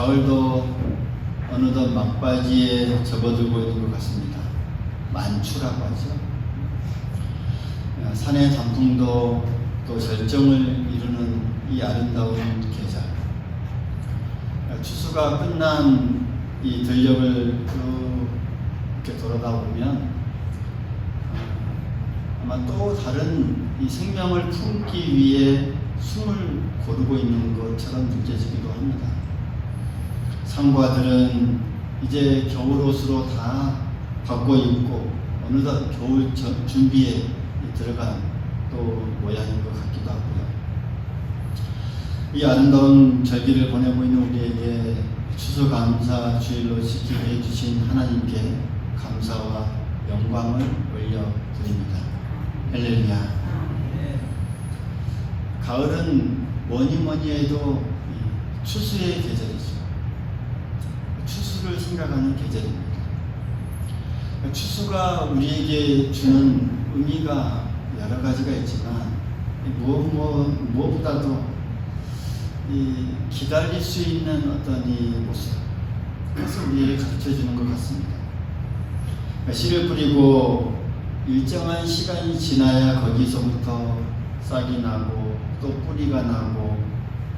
가을도 어느덧 막바지에 접어들고 있는 것 같습니다. 만추라고 하죠. 산의 단풍도 또 절정을 이루는 이 아름다운 계절. 추수가 끝난 이 들녘을 쭉 이렇게 돌아다 보면 아마 또 다른 이 생명을 품기 위해 숨을 고르고 있는 것처럼 느껴지기도 합니다. 상과들은 이제 겨울옷으로 다 바꿔 입고 어느덧 겨울 준비에 들어간 또 모양인 것 같기도 하고요. 이 아름다운 절기를 보내고 있는 우리에게 추수감사 주일로 지키게 해주신 하나님께 감사와 영광을 올려드립니다. 할렐루야. 가을은 뭐니 해도 추수의 계절이죠. 추수를 생각하는 계절입니다. 추수가 우리에게 주는 의미가 여러 가지가 있지만 무엇보다도 기다릴 수 있는 어떤 이 모습, 그것을 우리에게 가르쳐주는 것 같습니다. 씨를 뿌리고 일정한 시간이 지나야 거기서부터 싹이 나고 또 뿌리가 나고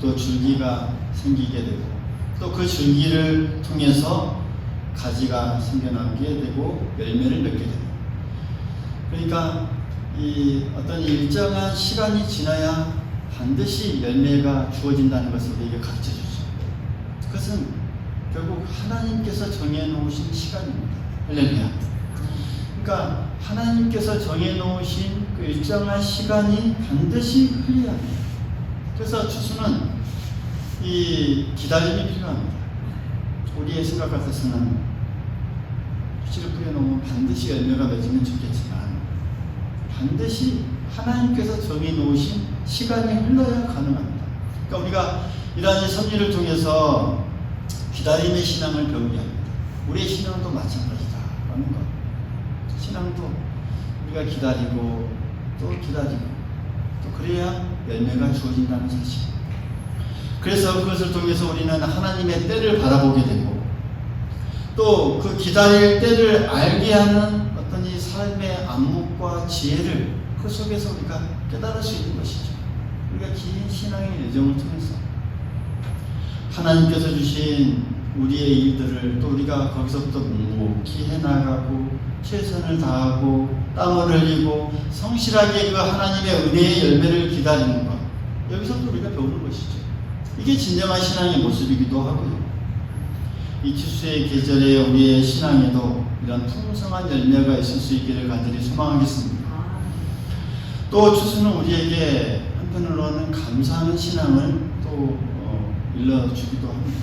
또 줄기가 생기게 되고 또 그 줄기를 통해서 가지가 생겨나게 되고 열매를 맺게 되고, 그러니까 이 어떤 일정한 시간이 지나야 반드시 열매가 주어진다는 것을 우리에게 가르쳐 주죠. 그것은 결국 하나님께서 정해놓으신 시간입니다. 할렐루야. 그러니까 하나님께서 정해놓으신 그 일정한 시간이 반드시 흘려야 합니다. 그래서 추수는 이 기다림이 필요합니다. 우리의 생각 같아서는 씨를 뿌려놓으면 반드시 열매가 맺으면 좋겠지만 반드시 하나님께서 정해놓으신 시간이 흘러야 가능합니다. 그러니까 우리가 이러한 섭리를 통해서 기다림의 신앙을 배우게 합니다. 우리의 신앙도 마찬가지다라는 것. 신앙도 우리가 기다리고 또 기다리고 또 그래야 열매가 주어진다는 사실. 그래서 그것을 통해서 우리는 하나님의 때를 바라보게 되고 또 그 기다릴 때를 알게 하는 어떤 이 삶의 안목과 지혜를 그 속에서 우리가 깨달을 수 있는 것이죠. 우리가 긴 신앙의 여정을 통해서 하나님께서 주신 우리의 일들을 또 우리가 거기서부터 묵묵히 해나가고 최선을 다하고 땀을 흘리고 성실하게 그 하나님의 은혜의 열매를 기다리는 것, 여기서부터 우리가 배우는 것이죠. 이게 진정한 신앙의 모습이기도 하고요. 이 추수의 계절에 우리의 신앙에도 이런 풍성한 열매가 있을 수 있기를 간절히 소망하겠습니다. 또 추수는 우리에게 한편으로는 감사하는 신앙을 또 일러주기도 합니다.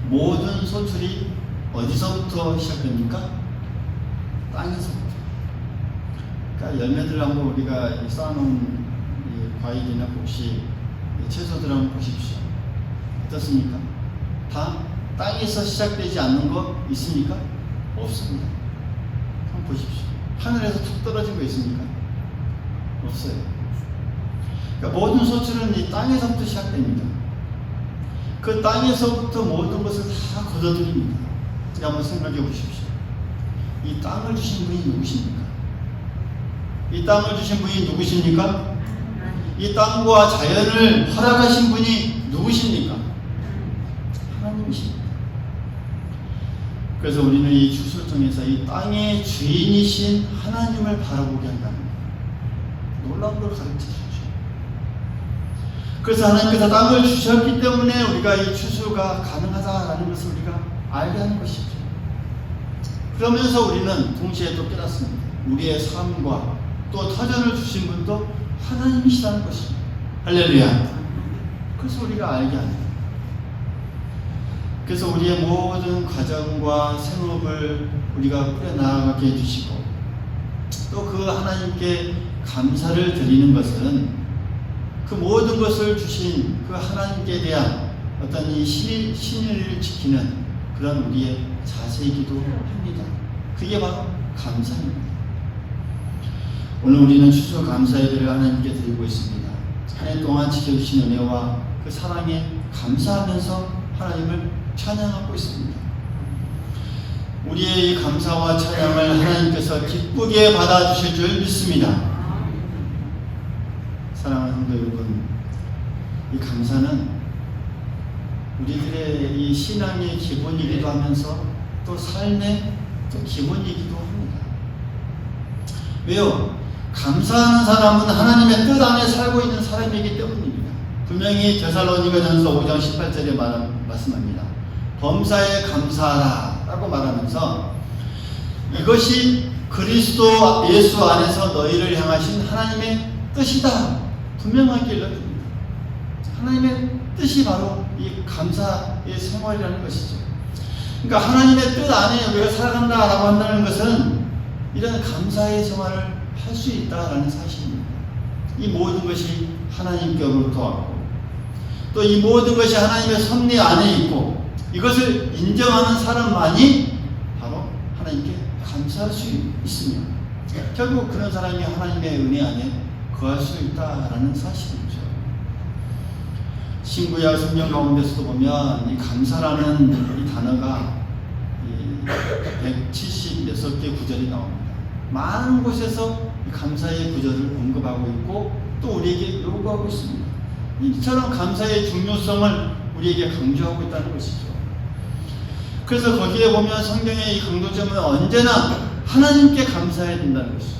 모든 소출이 어디서부터 시작됩니까? 땅에서부터. 그러니까 열매들 한번 우리가 쌓아놓은 과일이나 혹시 채소들 한번 보십시오. 어떻습니까? 다 땅에서 시작되지 않는 거 있습니까? 없습니다. 한번 보십시오. 하늘에서 툭 떨어진 거 있습니까? 없어요. 그러니까 모든 소출은 이 땅에서부터 시작됩니다. 그 땅에서부터 모든 것을 다 거둬들입니다. 한번 생각해 보십시오. 이 땅을 주신 분이 누구십니까? 이 땅을 주신 분이 누구십니까? 이 땅과 자연을 허락하신 분이 누구십니까? 하나님이십니다. 그래서 우리는 이 추수를 통해서 이 땅의 주인이신 하나님을 바라보게 한다는 놀라운 걸 가르쳐 주죠. 그래서 하나님께서 땅을 주셨기 때문에 우리가 이 추수가 가능하다라는 것을 우리가 알게 하는 것이죠. 그러면서 우리는 동시에 또 깨닫습니다. 우리의 삶과 또 터전을 주신 분도 하나님이시라는 것입니다. 할렐루야. 그래서 우리가 알게 합니다. 그래서 우리의 모든 가정과 생업을 우리가 꾸려나가게 해주시고 또 그 하나님께 감사를 드리는 것은 그 모든 것을 주신 그 하나님께 대한 어떤 이 신의를 지키는 그런 우리의 자세이기도 합니다. 그게 바로 감사입니다. 오늘 우리는 추수 감사 예배를 하나님께 드리고 있습니다. 한 해 동안 지켜주신 은혜와 그 그 사랑에 감사하면서 하나님을 찬양하고 있습니다. 우리의 이 감사와 찬양을 하나님께서 기쁘게 받아주실 줄 믿습니다. 사랑하는 성도 여러분, 이 감사는 우리들의 이 신앙의 기본이기도 하면서 또 삶의 또 기본이기도 합니다. 왜요? 감사하는 사람은 하나님의 뜻 안에 살고 있는 사람이기 때문입니다. 분명히 데살로니가전서 5장 18절에 말씀합니다. 범사에 감사하라 라고 말하면서 이것이 그리스도 예수 안에서 너희를 향하신 하나님의 뜻이다 분명하게 일러줍니다. 하나님의 뜻이 바로 이 감사의 생활이라는 것이죠. 그러니까 하나님의 뜻 안에 우리가 살아간다라고 한다는 것은 이런 감사의 생활을 할 수 있다라는 사실입니다. 이 모든 것이 하나님께로부터 왔고 또 이 모든 것이 하나님의 섭리 안에 있고 이것을 인정하는 사람만이 바로 하나님께 감사할 수 있으며 결국 그런 사람이 하나님의 은혜 안에 거할 수 있다라는 사실이죠. 신구약 성경 가운데서도 보면 이 감사라는 이 단어가 176개 구절이 나옵니다. 많은 곳에서 감사의 구절을 언급하고 있고 또 우리에게 요구하고 있습니다. 이처럼 감사의 중요성을 우리에게 강조하고 있다는 것이죠. 그래서 거기에 보면 성경의 이 강조점은 언제나 하나님께 감사해야 된다는 것이죠.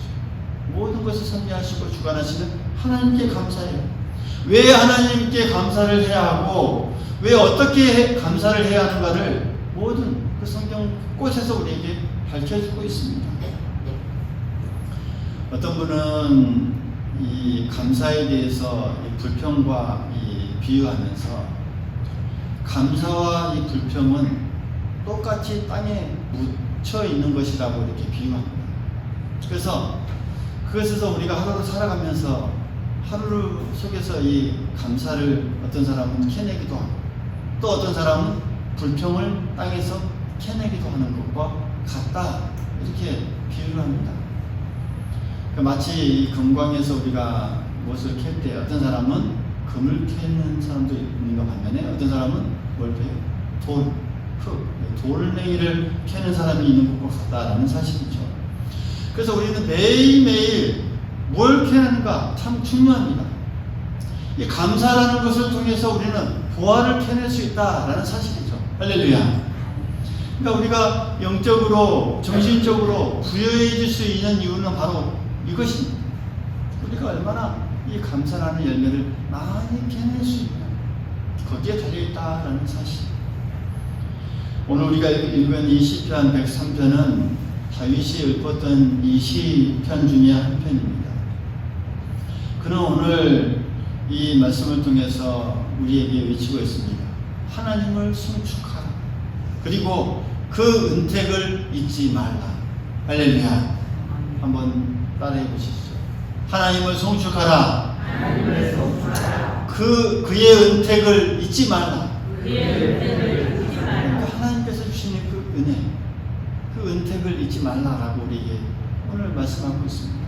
모든 것을 섭리하시고 주관하시는 하나님께 감사해요. 왜 하나님께 감사를 해야 하고 왜 어떻게 감사를 해야 하는가를 모든 그 성경 곳에서 우리에게 밝혀주고 있습니다. 어떤 분은 이 감사에 대해서 이 불평과 이 비유하면서 감사와 이 불평은 똑같이 땅에 묻혀 있는 것이라고 이렇게 비유합니다. 그래서 그것에서 우리가 하루를 살아가면서 하루 속에서 이 감사를 어떤 사람은 캐내기도 하고 또 어떤 사람은 불평을 땅에서 캐내기도 하는 것과 같다 이렇게 비유를 합니다. 마치 금광에서 우리가 무엇을 캘 때 어떤 사람은 금을 캐는 사람도 있는 것 반면에 어떤 사람은 뭘 캐요? 돌멩이를 캐는 사람이 있는 것과 같다라는 사실이죠. 그래서 우리는 매일매일 뭘 캐는가 참 중요합니다. 이 감사라는 것을 통해서 우리는 보화를 캐낼 수 있다라는 사실이죠. 할렐루야. 그러니까 우리가 영적으로 정신적으로 부여해질 수 있는 이유는 바로 이것입니다. 우리가 얼마나 이 감사라는 열매를 많이 캐낼 수 있나 거기에 달려있다라는 사실. 오늘 우리가 읽은 이 시편 103편은 다윗이 읊었던 이 시편 중에 한 편입니다. 그는 오늘 이 말씀을 통해서 우리에게 외치고 있습니다. 하나님을 송축하라. 그리고 그 은택을 잊지 말라. 할렐루야. 한번 따라해 보십시오. 하나님을 송축하라. 하나님을 송축하라. 그의 은택을 잊지 말라. 그의 은택을 잊지 말라. 하나님께서 주시는 그 은혜, 그 은택을 잊지 말라라고 우리에게 오늘 말씀하고 있습니다.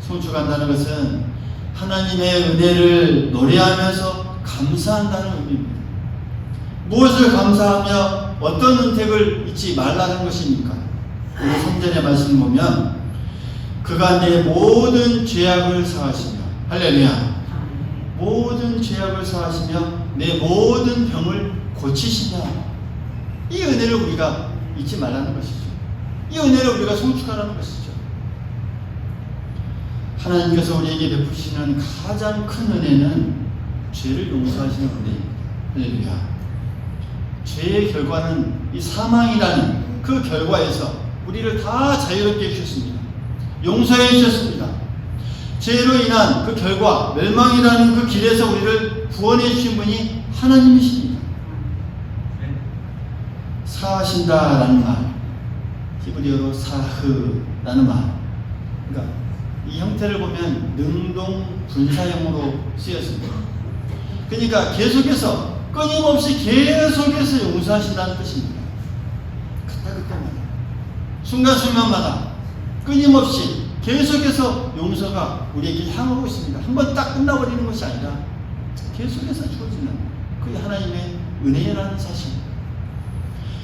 송축한다는 것은 하나님의 은혜를 노래하면서 감사한다는 의미입니다. 무엇을 감사하며 어떤 은택을 잊지 말라는 것입니까? 우리 3절의 말씀을 보면 그가 내 모든 죄악을 사하시며 할렐루야 모든 죄악을 사하시며 내 모든 병을 고치시며 이 은혜를 우리가 잊지 말라는 것이죠. 이 은혜를 우리가 송축하라는 것이죠. 하나님께서 우리에게 베푸시는 가장 큰 은혜는 죄를 용서하시는 은혜입니다. 할렐루야. 죄의 결과는 이 사망이라는 그 결과에서 우리를 다 자유롭게 해주셨습니다. 용서해 주셨습니다. 죄로 인한 그 결과, 멸망이라는 그 길에서 우리를 구원해 주신 분이 하나님이십니다. 사하신다라는 말, 히브리어로 사흐라는 말. 그러니까 이 형태를 보면 능동 분사형으로 쓰였습니다. 그러니까 계속해서 끊임없이 계속해서 용서하신다는 뜻입니다. 그때마다 순간순간마다 끊임없이 계속해서 용서가 우리에게 향하고 있습니다. 한번 딱 끝나버리는 것이 아니라 계속해서 주어지는 그게 하나님의 은혜라는 사실.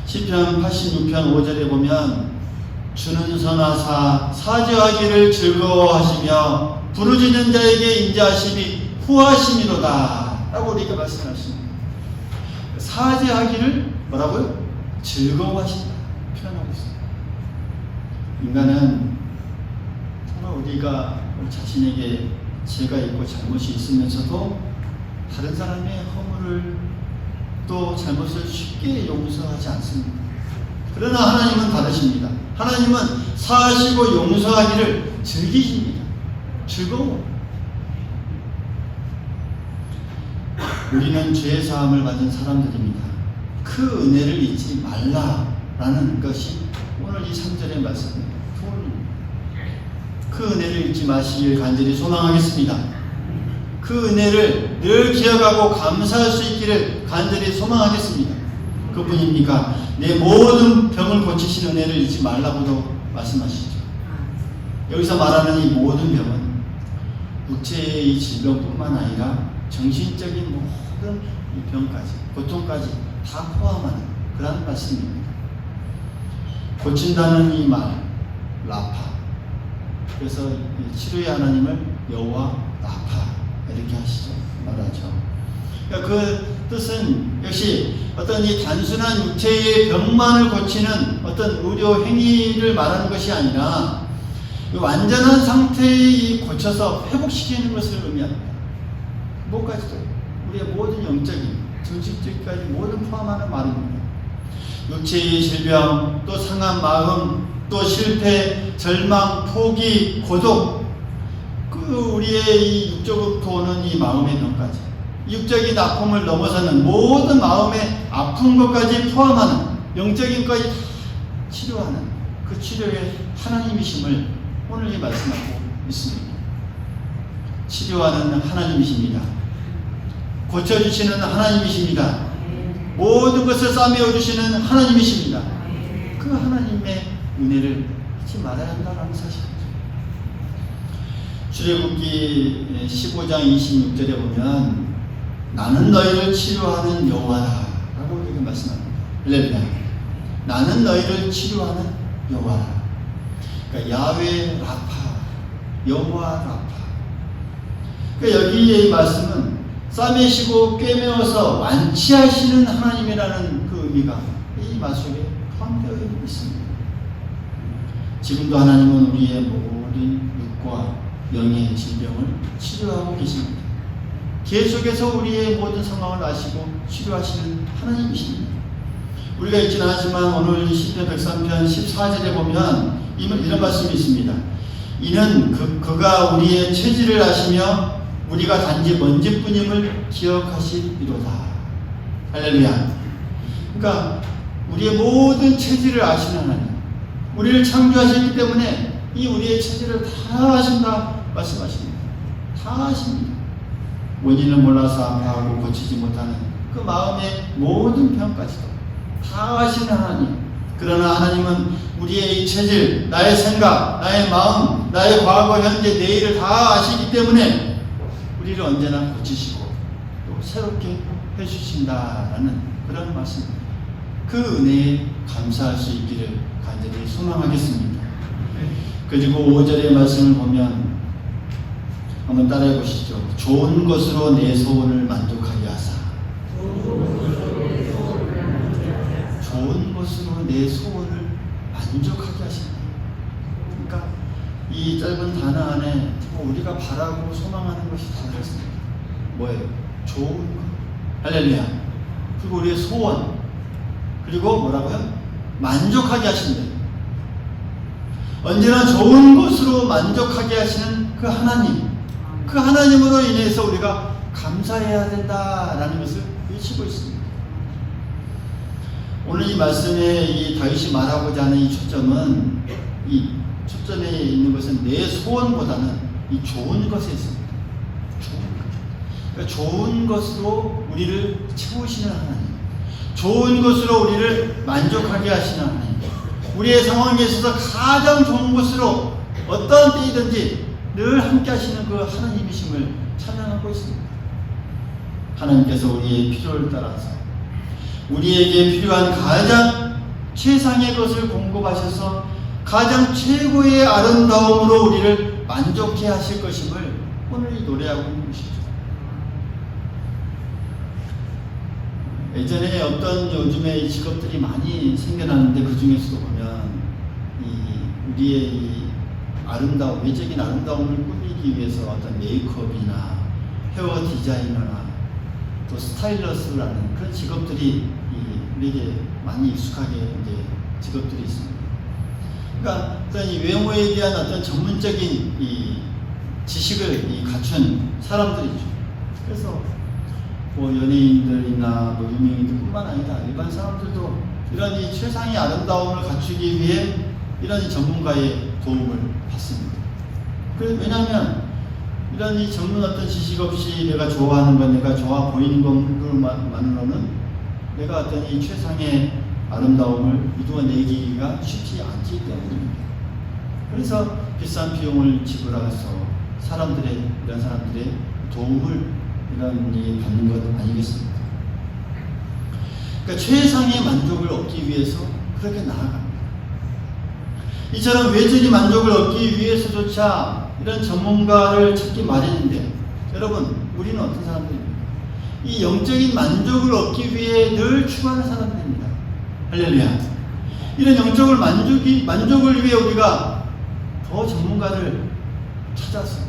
시편 86편 5절에 보면 주는 선하사 사죄하기를 즐거워하시며 부르짖는 자에게 인자하심이 후하심이로다 라고 우리가 말씀하십니다. 사죄하기를 뭐라고요? 즐거워하신다 표현하고 있습니다. 인간은 정말 우리가 우리 자신에게 죄가 있고 잘못이 있으면서도 다른 사람의 허물을 또 잘못을 쉽게 용서하지 않습니다. 그러나 하나님은 다르십니다. 하나님은 사하시고 용서하기를 즐기십니다. 즐거워. 우리는 죄 사함을 받은 사람들입니다. 그 은혜를 잊지 말라라는 것이 오늘 이 3절의 말씀입니다. 그 은혜를 잊지 마시길 간절히 소망하겠습니다. 그 은혜를 늘 기억하고 감사할 수 있기를 간절히 소망하겠습니다. 그뿐입니까? 내 모든 병을 고치시는 은혜를 잊지 말라고도 말씀하시죠. 여기서 말하는 이 모든 병은 육체의 이 질병뿐만 아니라 정신적인 모든 이 병까지, 고통까지 다 포함하는 그런 말씀입니다. 고친다는 이 말, 라파. 그래서 치료의 하나님을 여호와 라파 이렇게 하시죠. 말하죠. 그러니까 그 뜻은 역시 어떤 이 단순한 육체의 병만을 고치는 어떤 의료 행위를 말하는 것이 아니라 완전한 상태에 고쳐서 회복시키는 것을 의미합니다. 뭐까지도 우리의 모든 영적인, 정신적까지 모든 포함하는 말입니다. 육체의 질병, 또 상한 마음, 또 실패, 절망, 포기, 고독, 그 우리의 이 육적으로부터 오는 이 마음의 병까지, 육적인 아픔을 넘어서는 모든 마음의 아픈 것까지 포함하는 영적인 것까지 다 치료하는 그 치료의 하나님이심을 오늘 이 말씀하고 있습니다. 치료하는 하나님이십니다. 고쳐주시는 하나님이십니다. 모든 것을 싸매어주시는 하나님이십니다. 그 하나님의 은혜를 잊지 말아야 한다는 사실이죠. 출애굽기 15장 26절에 보면 나는 너희를 치료하는 여호와다 라고 이렇게 말씀합니다. 할렐루야. 나는 너희를 치료하는 여호와다. 그러니까 야훼 라파, 여호와 라파. 그러니까 여기에 이 말씀은 싸매시고 꿰매어서 완치하시는 하나님이라는 그 의미가 이 말 속에 포함되어 있습니다. 지금도 하나님은 우리의 모든 육과 영의 질병을 치료하고 계십니다. 계속해서 우리의 모든 상황을 아시고 치료하시는 하나님이십니다. 우리가 읽지는 않지만 오늘 시편 103편 14절에 보면 이런 말씀이 있습니다. 이는 그가 우리의 체질을 아시며 우리가 단지 먼지뿐임을 기억하시리로다. 할렐루야. 그러니까 우리의 모든 체질을 아시는 하나님, 우리를 창조하셨기 때문에 이 우리의 체질을 다 아신다 말씀하십니다. 다 아십니다. 원인을 몰라서 아파하고 고치지 못하는 그 마음의 모든 병까지도 다 아시는 하나님. 그러나 하나님은 우리의 이 체질, 나의 생각, 나의 마음, 나의 과거, 현재, 내일을 다 아시기 때문에 우리를 언제나 고치시고 또 새롭게 해주신다라는 그런 말씀입니다. 그 은혜에 감사할 수 있기를 간절히 소망하겠습니다. 그리고 5절의 말씀을 보면 한번 따라해 보시죠. 좋은 것으로 내 소원을 만족하게 하사. 좋은 것으로 내 소원을 만족하게 하신다. 그러니까 이 짧은 단어 안에 우리가 바라고 소망하는 것이 다 들었습니다. 뭐예요? 좋은 것. 할렐루야. 그리고 우리의 소원. 그리고 뭐라고요? 만족하게 하신다. 언제나 좋은 것으로 만족하게 하시는 그 하나님. 그 하나님으로 인해서 우리가 감사해야 된다라는 것을 외치고 있습니다. 오늘 이 말씀에 이 다윗이 말하고자 하는 이 초점은, 이 초점에 있는 것은 내 소원보다는 이 좋은 것에 있습니다. 좋은 것. 그러니까 좋은 것으로 우리를 채우시는 하나님, 좋은 것으로 우리를 만족하게 하시는 하나님, 우리의 상황에 있어서 가장 좋은 것으로 어떠한 때이든지 늘 함께 하시는 그 하나님이심을 찬양하고 있습니다. 하나님께서 우리의 필요를 따라서 우리에게 필요한 가장 최상의 것을 공급하셔서 가장 최고의 아름다움으로 우리를 만족해 하실 것임을 오늘 노래하고 있는 것이죠. 예전에 어떤 요즘에 직업들이 많이 생겨나는데 그 중에서도 보면 우리의 이 아름다움, 외적인 아름다움을 꾸미기 위해서 어떤 메이크업이나 헤어 디자이너나 또 스타일러스라는 그런 직업들이 우리에게 많이 익숙하게 이제 직업들이 있습니다. 그러니까 어떤 이 외모에 대한 어떤 전문적인 이 지식을 갖춘 사람들이죠. 그래서 뭐 연예인들이나 뭐 유명인들뿐만 아니라 일반 사람들도 이런 이 최상의 아름다움을 갖추기 위해 이런 이 전문가의 도움을 받습니다. 왜냐하면 이런 이 전문 어떤 지식 없이 내가 좋아하는 것, 내가 좋아 보이는 것만으로는 내가 어떤 이 최상의 아름다움을 이루어내기가 쉽지 않기 때문입니다. 그래서 비싼 비용을 지불해서 이런 사람들의 도움을 받는 것 아니겠습니까? 그러니까 최상의 만족을 얻기 위해서 그렇게 나아갑니다. 이처럼 외적인 만족을 얻기 위해서조차 이런 전문가를 찾기 마련인데, 여러분, 우리는 어떤 사람들입니까? 이 영적인 만족을 얻기 위해 늘 추구하는 사람들입니다. 할렐루야. 이런 영적을 만족을 위해 우리가 더 전문가를 찾아서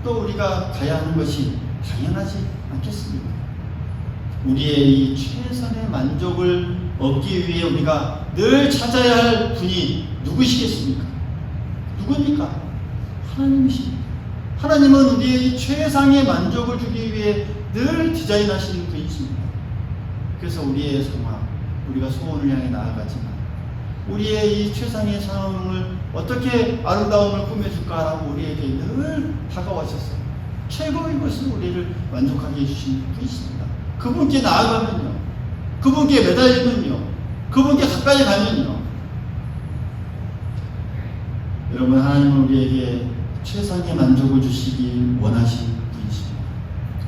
또 우리가 가야 하는 것이 당연하지 않겠습니까? 우리의 이 최선의 만족을 얻기 위해 우리가 늘 찾아야 할 분이 누구시겠습니까? 누굽니까? 하나님이십니다. 하나님은 우리의 최상의 만족을 주기 위해 늘 디자인하시는 분이십니다. 그래서 우리의 상황, 우리가 소원을 향해 나아가지만 우리의 이 최상의 상황을 어떻게 아름다움을 꾸며줄까라고 우리에게 늘 다가와셔서 최고의 것을 우리를 만족하게 해주시는 분이십니다. 그분께 나아가면요, 그분께 매달리면요, 그분께 가까이 가면요, 여러분, 하나님은 우리에게 최상의 만족을 주시길 원하시는 분이십니다.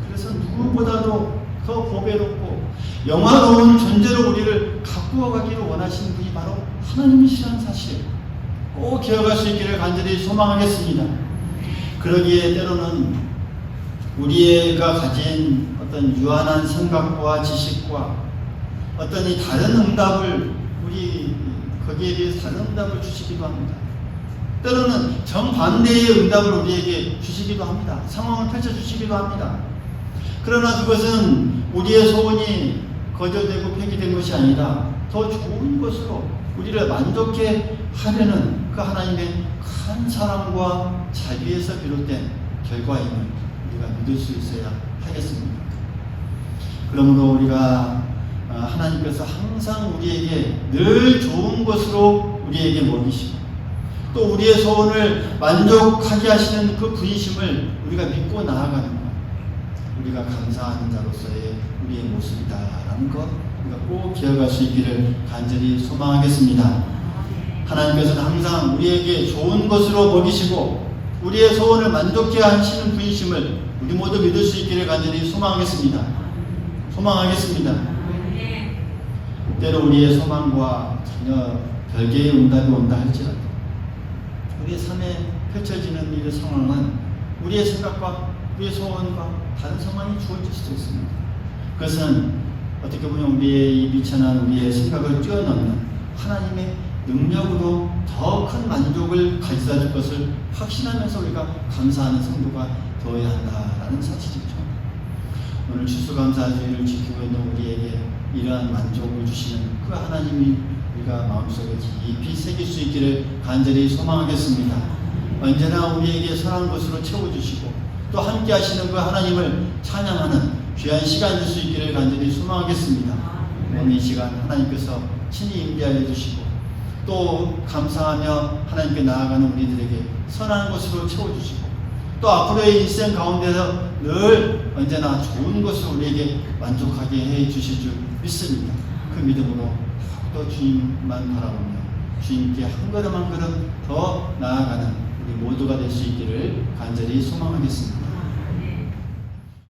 그래서 누구보다도 더 보배롭고 영화로운 존재로 우리를 가꾸어 가기를 원하시는 분이 바로 하나님이시라는 사실 꼭 기억할 수 있기를 간절히 소망하겠습니다. 그러기에 때로는 우리가 가진 어떤 유한한 생각과 지식과 어떤 이 다른 응답을 거기에 대해서 다른 응답을 주시기도 합니다. 때로는 정반대의 응답을 우리에게 주시기도 합니다. 상황을 펼쳐주시기도 합니다. 그러나 그것은 우리의 소원이 거절되고 폐기된 것이 아니라 더 좋은 것으로 우리를 만족해 하려는 그 하나님의 큰 사랑과 자비에서 비롯된 결과임을 우리가 믿을 수 있어야 하겠습니다. 그러므로 우리가 하나님께서 항상 우리에게 늘 좋은 것으로 우리에게 먹이시고 또 우리의 소원을 만족하게 하시는 그 분이심을 우리가 믿고 나아가는 것, 우리가 감사하는 자로서의 우리의 모습이다라는 것 우리가 꼭 기억할 수 있기를 간절히 소망하겠습니다. 하나님께서는 항상 우리에게 좋은 것으로 먹이시고 우리의 소원을 만족해 하시는 분이심을 우리 모두 믿을 수 있기를 간절히 소망하겠습니다. 때로 우리의 소망과 전혀 별개의 응답이 온다 할지라도 우리의 삶에 펼쳐지는 이 상황은 우리의 생각과 우리의 소원과 다른 상황이 주어질 수도 있습니다. 그것은 어떻게 보면 우리의 이 미천한 우리의 생각을 뛰어넘는 하나님의 능력으로 더 큰 만족을 가져다 줄 것을 확신하면서 우리가 감사하는 성도가 되어야 한다라는 사실이죠. 오늘 추수감사주의를 지키고 있는 우리에게 이러한 만족을 주시는 그 하나님이 우리가 마음속에 깊이 새길 수 있기를 간절히 소망하겠습니다. 언제나 우리에게 선한 것으로 채워주시고 또 함께 하시는 그 하나님을 찬양하는 귀한 시간 될 수 있기를 간절히 소망하겠습니다. 오늘 이 시간 하나님께서 친히 임재하여 주시고 또 감사하며 하나님께 나아가는 우리들에게 선한 것으로 채워주시고 또 앞으로의 일생 가운데서 늘 언제나 좋은 것을 우리에게 만족하게 해 주실 줄 믿습니다. 그 믿음으로 또 주님만 바라보며 주님께 한 걸음 한 걸음 더 나아가는 우리 모두가 될 수 있기를 간절히 소망하겠습니다.